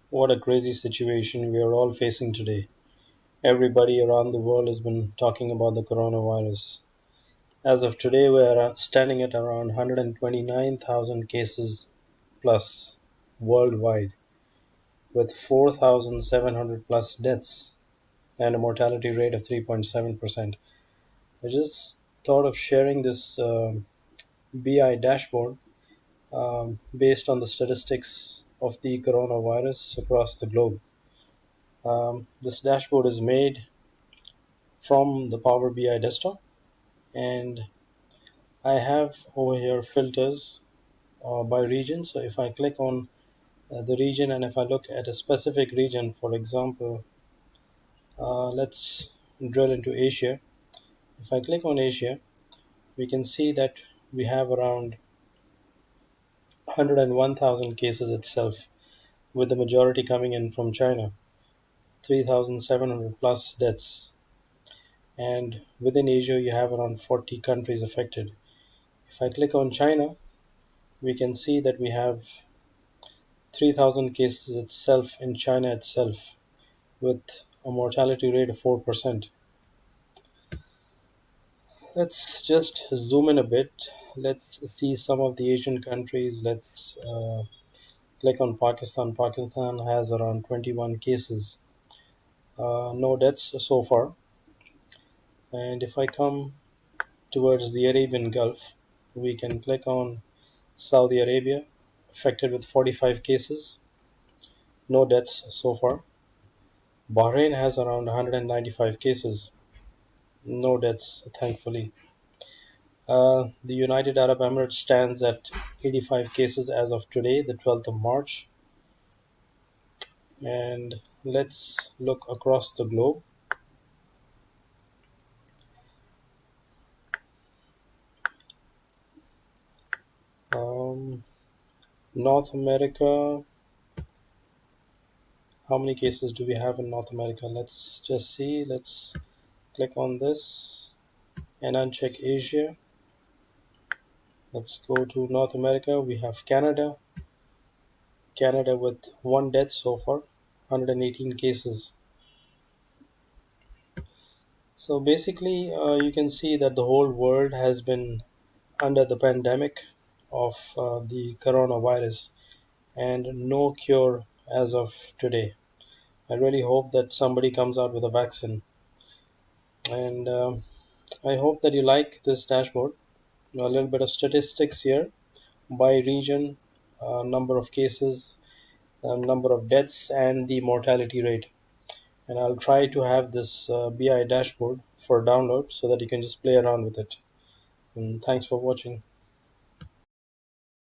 What a crazy situation we are all facing today. Everybody around the world has been talking about the coronavirus. As of today, we are standing at around 129,000 cases plus worldwide, with 4,700 plus deaths and a mortality rate of 3.7%. I just thought of sharing this BI dashboard based on the statistics of the coronavirus across the globe. This dashboard is made from the Power BI desktop, and I have over here filters by region. So if I click on the region and if I look at a specific region, for example, let's drill into Asia. If I click on Asia, we can see that we have around 101,000 cases itself, with the majority coming in from China, 3,700 plus deaths. And within Asia, you have around 40 countries affected. If I click on China, we can see that we have 3,000 cases itself in China itself, with a mortality rate of 4%. Let's just zoom in a bit. Let's see some of the Asian countries. Let's click on Pakistan. Pakistan has around 21 cases, no deaths so far. And if I come towards the Arabian Gulf, we can click on Saudi Arabia, affected with 45 cases, no deaths so far. Bahrain has around 195 cases, no deaths, thankfully. The United Arab Emirates stands at 85 cases as of today, the 12th of March. And let's look across the globe. Um, North America, how many cases do we have in North America? Let's just see. Let's click on this and uncheck Asia. Let's go to North America. We have Canada. Canada with one death so far, 118 cases. So basically, you can see that the whole world has been under the pandemic of the coronavirus and no cure as of today. I really hope that somebody comes out with a vaccine. And I hope that you like this dashboard. A little bit of statistics here by region, number of cases, number of deaths, and the mortality rate. And I'll try to have this BI dashboard for download so that you can just play around with it. And thanks for watching.